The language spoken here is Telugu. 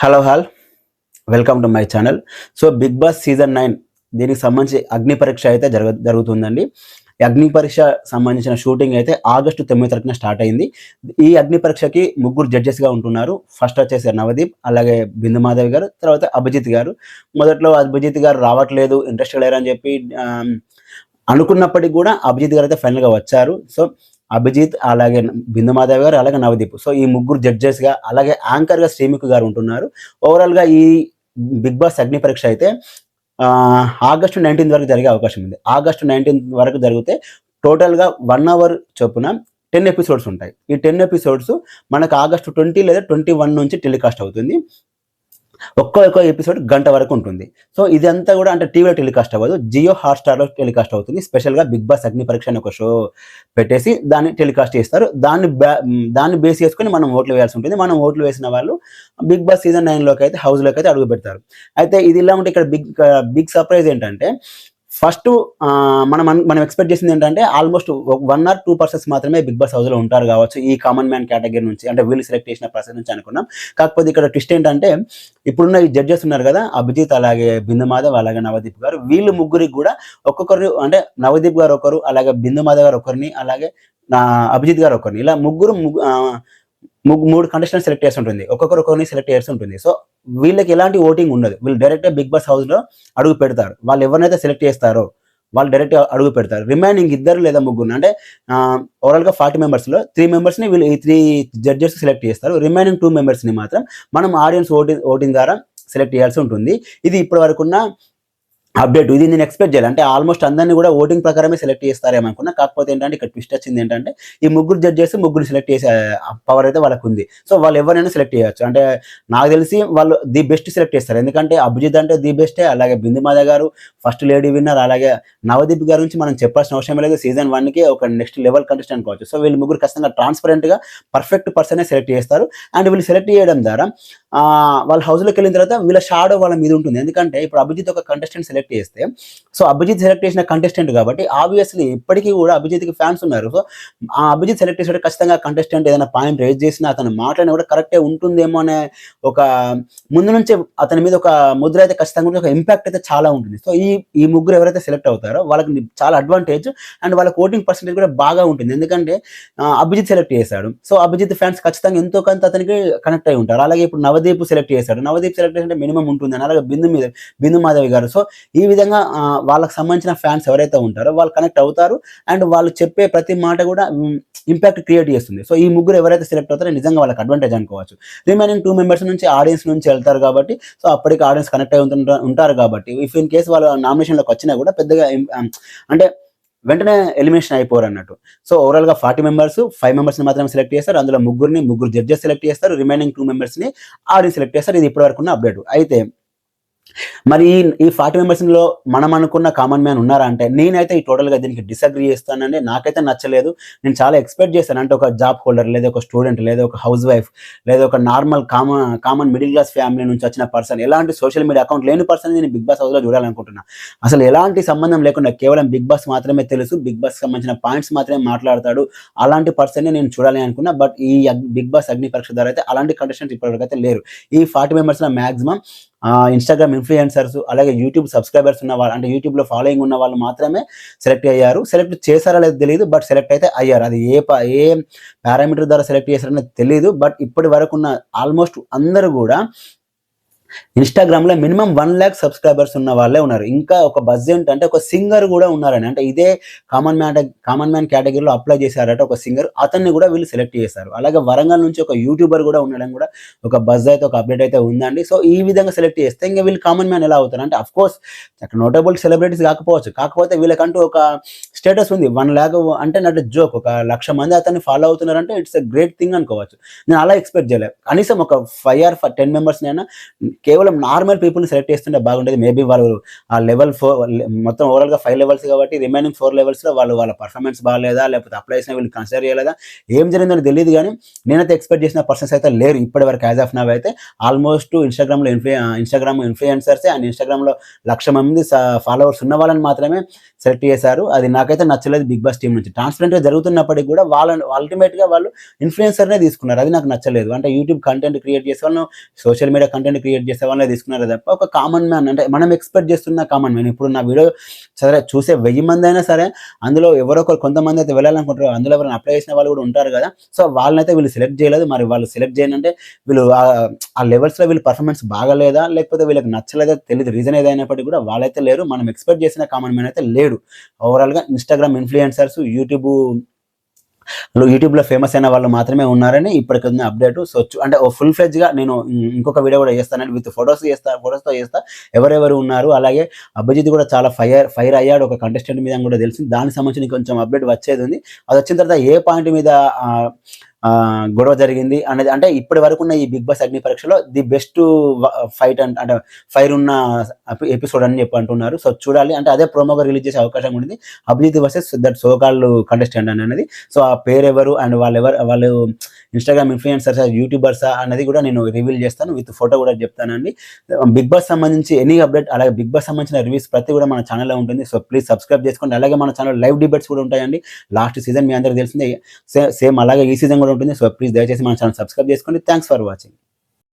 Hello welcome to my channel. So Bigg Boss season 9 దీనికి సంబంధించి అగ్ని పరీక్ష అయితే జరుగుతుందండి. ఈ అగ్ని పరీక్ష సంబంధించిన షూటింగ్ అయితే ఆగస్టు 9 తారీఖున స్టార్ట్ అయింది. ఈ అగ్ని పరీక్షకి ముగ్గురు జడ్జెస్గా ఉంటున్నారు. ఫస్ట్ వచ్చేసి నవదీప్, అలాగే బిందు మాధవి గారు, తర్వాత అభిజిత్ గారు. మొదట్లో అభిజిత్ గారు రావట్లేదు, ఇంట్రెస్ట్ లేరని చెప్పి అనుకున్నప్పటికీ కూడా అభిజిత్ గారు అయితే ఫైనల్గా వచ్చారు. సో అభిజిత్, అలాగే బిందు మాధవ్ గారు, అలాగే నవదీప్. సో ఈ ముగ్గురు జడ్జెస్గా, అలాగే యాంకర్గా శ్రీముఖి గారు ఉంటున్నారు. ఓవరాల్గా ఈ బిగ్ బాస్ అగ్ని పరీక్ష అయితే ఆగస్టు 19 వరకు జరిగే అవకాశం ఉంది. ఆగస్టు 19 వరకు జరిగితే టోటల్గా 1 అవర్ చొప్పున 10 ఎపిసోడ్స్ ఉంటాయి. ఈ 10 ఎపిసోడ్స్ మనకు ఆగస్టు 20 లేదా 21 నుంచి టెలికాస్ట్ అవుతుంది. ఒక్క ఎపిసోడ్ గంట వరకు ఉంటుంది. సో ఇదంతా కూడా అంటే టీవీలో టెలికాస్ట్ అవ్వదు, జియో హాట్‌స్టార్‌లో టెలికాస్ట్ అవుతుంది. స్పెషల్గా బిగ్ బాస్ అగ్ని పరీక్ష అని ఒక షో పెట్టేసి దాన్ని టెలికాస్ట్ చేస్తారు. దాన్ని బేస్ చేసుకొని మనం ఓట్లు వేయాల్సి ఉంటుంది. మనం ఓట్లు వేసిన వాళ్ళు బిగ్ బాస్ సీజన్ 9లోకి అయితే హౌస్లోకి అయితే అడుగు పెడతారు. అయితే ఇది ఇలా ఉంటే ఇక్కడ బిగ్ సర్ప్రైజ్ ఏంటంటే ఫస్ట్ మనం ఎక్స్పెక్ట్ చేసింది ఏంటంటే ఆల్మోస్ట్ 1 or 2 పర్సన్స్ మాత్రమే బిగ్ బాస్ హౌస్లో ఉంటారు కావచ్చు, ఈ కామన్ మ్యాన్ కేటగిరీ నుంచి, అంటే వీళ్ళు సెలెక్ట్ చేసిన పర్సన్ నుంచి అనుకున్నాం. కాకపోతే ఇక్కడ ట్విస్ట్ ఏంటంటే ఇప్పుడున్న ఈ జడ్జెస్ ఉన్నారు కదా, అభిజిత్, అలాగే బిందు మాధవ్, అలాగే నవదీప్ గారు, వీళ్ళు ముగ్గురికి కూడా ఒక్కొక్కరు, అంటే నవదీప్ గారు ఒకరు, అలాగే బిందు మాధవ్ గారు ఒకరిని, అలాగే అభిజిత్ గారు ఒకరిని, ఇలా మూడు కంటెస్టెంట్ సెలెక్ట్ చేసి ఉంటుంది. ఒక్కొక్కరిని సెలెక్ట్ చేసి ఉంటుంది. సో వీళ్ళకి ఎలాంటి ఓటింగ్ ఉండదు. వీళ్ళు డైరెక్ట్గా బిగ్ బాస్ హౌస్లో అడుగు పెడతారు. వాళ్ళు ఎవరినైతే సెలెక్ట్ చేస్తారో వాళ్ళు డైరెక్ట్ అడుగు పెడతారు. రిమైనింగ్ 2 లేదా 3 అంటే ఓవరాల్గా 40 మెంబర్స్లో 3 మెంబర్స్ని వీళ్ళు ఈ 3 జడ్జెస్ సెలెక్ట్ చేస్తారు. రిమైనింగ్ 2 మెంబర్స్ని మాత్రం మనం ఆడియన్స్ ఓటింగ్ ద్వారా సెలెక్ట్ చేయాల్సి ఉంటుంది. ఇది ఇప్పటి వరకున్న అప్డేట్. ఇది నేను ఎక్స్పెక్ట్ చేయాలి, అంటే ఆల్మోస్ట్ అందరినీ కూడా ఓటింగ్ ప్రకారమే సెలెక్ట్ చేస్తారేమో అనుకున్నా. కాకపోతే ఏంటంటే ఇక్కడ ట్విస్ట్ వచ్చింది ఏంటంటే ఈ ముగ్గురు జడ్జెస్ ముగ్గురు సెలెక్ట్ చేసే పవర్ అయితే వాళ్ళకు ఉంది. సో వాళ్ళు ఎవరైనా సెలెక్ట్ చేయొచ్చు. అంటే నాకు తెలిసి వాళ్ళు ది బెస్ట్ సెలెక్ట్ చేస్తారు. ఎందుకంటే అభిజిత్ అంటే ది బెస్టే, అలాగే బిందు మాధవ్ గారు ఫస్ట్ లేడీ విన్నర్, అలాగే నవదీప్ గారి నుంచి మనం చెప్పాల్సిన అవసరం లేదు. సీజన్ 1కి ఒక నెక్స్ట్ లెవెల్ కంటెస్టెంట్ అనుకోవచ్చు. సో వీళ్ళు ముగ్గురు ఖచ్చితంగా ట్రాన్స్పరెంట్గా పర్ఫెక్ట్ పర్సనే సెలెక్ట్ చేస్తారు. అండ్ వీళ్ళు సెలెక్ట్ చేయడం ద్వారా వాళ్ళ హౌస్లోకి వెళ్ళిన తర్వాత వీళ్ళ షాడో వాళ్ళ మీద ఉంటుంది. ఎందుకంటే ఇప్పుడు అభిజిత్ ఒక కంటెస్టెంట్ సెలెక్ట్ చేస్తే, సో అభిజిత్ సెలెక్ట్ చేసిన కంటెస్టెంట్ కాబట్టి ఆబ్వియస్లీ ఇప్పటికీ కూడా అభిజిత్కి ఫ్యాన్స్ ఉన్నారు. సో ఆ అభిజిత్ సెలెక్ట్ చేసే ఖచ్చితంగా కంటెస్టెంట్ ఏదైనా పాయింట్ రేజ్ చేసినా అతను మాట్లాడినా కూడా కరెక్టే ఉంటుందేమో అనే ఒక ముందు నుంచే అతని మీద ఒక ముద్ర అయితే ఖచ్చితంగా ఉంటుంది, ఒక ఇంపాక్ట్ అయితే చాలా ఉంటుంది. సో ఈ ముగ్గురు ఎవరైతే సెలెక్ట్ అవుతారో వాళ్ళకి చాలా అడ్వాంటేజ్, అండ్ వాళ్ళ ఓటింగ్ పర్సెంటేజ్ కూడా బాగా ఉంటుంది. ఎందుకంటే అభిజిత్ సెలెక్ట్ చేశాడు. సో అభిజిత్ ఫ్యాన్స్ ఖచ్చితంగా ఎంతో కొంత అతనికి కనెక్ట్ అయి ఉంటారు. అలాగే ఇప్పుడు నవదీప్ సెలెక్ట్ చేశాడు. నవదీప్ సెలెక్ట్ చేస్తే మినిమం ఉంటుంది. అలాగే బిందు మాధవి గారు. సో ఈ విధంగా వాళ్ళకి సంబంధించిన ఫ్యాన్స్ ఎవరైతే ఉంటారో వాళ్ళు కనెక్ట్ అవుతారు. అండ్ వాళ్ళు చెప్పే ప్రతి మాట కూడా ఇంపాక్ట్ క్రియేట్ చేస్తుంది. సో ఈ ముగ్గురు ఎవరైతే సెలెక్ట్ అవుతారో నిజంగా వాళ్ళకి అడ్వాంటేజ్ అనుకోవచ్చు. రిమైనింగ్ 2 మెంబర్స్ నుంచి ఆడియన్స్ నుంచి వెళ్తారు కాబట్టి, సో అప్పటికి ఆడియన్స్ కనెక్ట్ అయి ఉంటారు కాబట్టి ఇఫ్ ఇన్ కేసు వాళ్ళ నామినేషన్లోకి వచ్చినా కూడా పెద్దగా అంటే వెంటనే ఎలిమినేషన్ అయిపోరు అన్నట్టు. సో ఓవరాల్గా 40 మెంబర్స్ 5 మెంబర్స్ని మాత్రమే సెలెక్ట్ చేస్తారు. అందులో ముగ్గురు జడ్జెస్ సెలెక్ట్ చేస్తారు. రిమైనింగ్ 2 మెంబర్స్ని ఆడియన్స్ సెలెక్ట్ చేస్తారు. ఇది ఇప్పటివరకు ఉన్న అప్డేట్. అయితే మరి ఈ 40 మెంబర్స్లో మనం అనుకున్న కామన్ మ్యాన్ ఉన్నారా అంటే నేనైతే ఈ టోటల్గా దీనికి డిసగ్రీ చేస్తానండి. నాకైతే నచ్చలేదు. నేను చాలా ఎక్స్పెక్ట్ చేశాను. అంటే ఒక జాబ్ హోల్డర్, లేదా ఒక స్టూడెంట్, లేదా ఒక హౌస్ వైఫ్, లేదా ఒక normal common middle class family నుంచి వచ్చిన పర్సన్, ఎలాంటి సోషల్ మీడియా అకౌంట్ లేని పర్సన్ నేను బిగ్ బాస్ హౌస్లో చూడాలనుకుంటున్నా. అసలు ఎలాంటి సంబంధం లేకుండా కేవలం బిగ్ బాస్ మాత్రమే తెలుసు, బిగ్ బాస్ సంబంధించిన పాయింట్స్ మాత్రమే మాట్లాడతాడు, అలాంటి పర్సన్ని నేను చూడాలి అనుకున్నా. బట్ ఈ బిగ్ బాస్ అగ్ని పరీక్ష ద్వారా అయితే అలాంటి కంటెస్టెంట్స్ ఇప్పటివరకు అయితే లేరు. ఈ 40 మెంబర్స్లో మ్యాక్సిమం ఇన్స్టాగ్రామ్ ఇన్ఫ్లుయెన్సర్స్, అలాగే యూట్యూబ్ సబ్స్క్రైబర్స్ ఉన్న వాళ్ళు, అంటే యూట్యూబ్లో ఫాలోయింగ్ ఉన్న వాళ్ళు మాత్రమే సెలెక్ట్ అయ్యారు. సెలెక్ట్ చేశారా లేదు తెలియదు, బట్ సెలెక్ట్ అయితే అయ్యారు. అది ఏ పారామీటర్ ద్వారా సెలెక్ట్ చేశారనేది తెలియదు. బట్ ఇప్పటి వరకు ఉన్న ఆల్మోస్ట్ అందరూ కూడా ఇన్స్టాగ్రామ్లో మినిమం 1 lakh సబ్స్క్రైబర్స్ ఉన్న వాళ్ళే ఉన్నారు. ఇంకా ఒక బజ్ ఏంటంటే ఒక సింగర్ కూడా ఉన్నారని, అంటే ఇదే కామన్ మ్యాన్ కేటగిరీలో అప్లై చేశారట ఒక సింగర్, అతన్ని కూడా వీళ్ళు సెలెక్ట్ చేశారు. అలాగే వరంగల్ నుంచి ఒక యూట్యూబర్ కూడా ఉండడం కూడా ఒక బజ్ అయితే, ఒక అప్డేట్ అయితే ఉందండి. సో ఈ విధంగా సెలెక్ట్ చేస్తే ఇంకా వీళ్ళు కామన్ మ్యాన్ ఎలా అవుతారు అంటే, అఫ్ కోర్స్ నోటబుల్ సెలబ్రిటీస్ కాకపోవచ్చు, కాకపోతే వీళ్ళకంటూ ఒక స్టేటస్ ఉంది. 1 lakh అంటే నాట్ జోక్, 1,00,000 మంది అతన్ని ఫాలో అవుతున్నారంటే ఇట్స్ ఎ గ్రేట్ థింగ్ అనుకోవచ్చు. నేను అలా ఎక్స్పెక్ట్ చేయలేదు. కనీసం ఒక 5 or 10 మెంబర్స్నైనా కేవలం నార్మల్ పీపుల్ని సెలెక్ట్ చేస్తుంటే బాగుండేది. మేబీ వాళ్ళు ఆ లెవెల్ 4 మొత్తం ఓవరాల్‌గా 5 లెవెల్స్ కాబట్టి రిమైనింగ్ 4 లెవెల్స్‌లో వాళ్ళ పర్ఫార్మెన్స్ బాలేదా? లేకపోతే అప్లై చేసిన వీళ్ళు కన్సిడర్ చేయలేదా? ఏం జరిగిందో తెలీదు గానీ, నేనైతే ఎక్స్‌పెక్ట్ చేసిన పర్సన్స్ అయితే లేరు ఇప్పటివరకు యాస్ ఆఫ్ నౌ అయితే. ఆల్మోస్ట్ ఇన్‌స్టాగ్రామ్ ఇన్‌ఫ్లుయెన్సర్సే అండ్ ఇన్‌స్టాగ్రామ్‌లో 1,00,000 మంది ఫాలోవర్స్ ఉన్న వాళ్ళని మాత్రమే సెలెక్ట్ చేశారు. అది నాకైతే నచ్చలేదు బిగ్ బాస్ టీమ్ నుంచి. ట్రాన్స్‌పరెంట్‌గా జరుగుతున్నప్పటికి కూడా వాళ్ళని అల్టిమేట్‌గా వాళ్ళు ఇన్‌ఫ్లుయెన్సర్‌నే తీసుకున్నారు. అది నాకు నచ్చలేదు. అంటే యూట్యూబ్ కంటెంట్ క్రియేట్ చేసే వాళ్ళను, సోషల్ మీడియా కంటెంట్ క్రియేట్ చేసే వాళ్ళనే తీసుకున్నారే తప్ప, ఒక కామన్ మ్యాన్ అంటే మనం ఎక్స్‌పెక్ట్ చేస్తున్న కామన్ మ్యాన్. ఇప్పుడు నా వీడియో సరే చూసే 1000 మందైనా సరే, అందులో ఎవరో ఒకరు కొంతమంది అయితే వెళ్ళాలనుకుంటారు. అందులో ఎవరైనా అప్లై చేసిన వాళ్ళు కూడా ఉంటారు కదా! సో, వాళ్ళనైతే వీళ్ళు సెలెక్ట్ చేయలేదు. మరి వాళ్ళు సెలెక్ట్ చేయనంటే వీళ్ళు ఆ లెవెల్స్‌లో వీళ్ళ పర్ఫార్మెన్స్ బాగాలేదా? లేకపోతే వీళ్ళకి నచ్చలేదా తెలీదు. రీజన్ ఏదైనప్పటికి కూడా వాళ్ళైతే లేరు. మనం ఎక్స్‌పెక్ట్ చేసిన కామన్ మ్యాన్ అయితే లేడు. ఓవరాల్‌గా ఇన్‌స్టాగ్రామ్ ఇన్‌ఫ్లుయెన్సర్స్, యూట్యూబ్‌లో ఫేమస్ అయిన వాళ్ళు మాత్రమే ఉన్నారని ఇప్పటికున్న అప్‌డేటు. సో, అంటే ఓ ఫుల్ ఫ్లెడ్జ్‌గా నేను ఇంకొక వీడియో కూడా చేస్తానండి. విత్ ఫోటోస్‌తో చేస్తా. ఎవరెవరు ఉన్నారు. అలాగే అభిజిత్ కూడా చాలా ఫైర్ అయ్యాడు ఒక కంటెస్టెంట్ మీద అని కూడా తెలిసింది. దానికి సంబంధించి కొంచెం అప్‌డేట్ వచ్చేదుంది. అదొచ్చిన తర్వాత ఏ పాయింట్ మీద గొడవ జరిగింది అనేది, అంటే ఇప్పటి వరకున్న ఈ బిగ్ బాస్ అగ్ని పరీక్షలో ది బెస్ట్ ఫైట్ అంటే ఫైర్ ఉన్న ఎపిసోడ్ అని చెప్పి అంటున్నారు. సో, చూడాలి. అంటే అదే ప్రోమోగా రిలీజ్ చేసే అవకాశం ఉంది. Abhijeet versus that so called contestant అనేది. సో, ఆ పేరెవరు అండ్ వాళ్ళు ఇన్‌స్టాగ్రామ్ ఇన్‌ఫ్లుయెన్సర్సా, యూట్యూబర్సా అన్నది కూడా నేను రివీల్ చేస్తాను. విత్ ఫోటో కూడా చెప్తానండి. బిగ్ బాస్ సంబంధించి ఎనీ అప్డేట్, అలాగే బిగ్ బాస్ సంబంధించిన రివ్యూస్ ప్రతి కూడా మన ఛానల్‌లో ఉంటుంది. సో, ప్లీజ్ సబ్స్క్రైబ్ చేసుకోండి. అలాగే మన ఛానల్ లైవ్ డిబేట్స్ కూడా ఉంటాయండి. లాస్ట్ సీజన్ మీ అందరికి తెలిసిందే. సేమ్ అలాగే ఈ సీజన్ కూడా ఉంటుంది. సో, ప్లీజ్ దయచేసి మన ఛానల్ సబ్స్క్రైబ్ చేసుకోండి. Thanks for watching.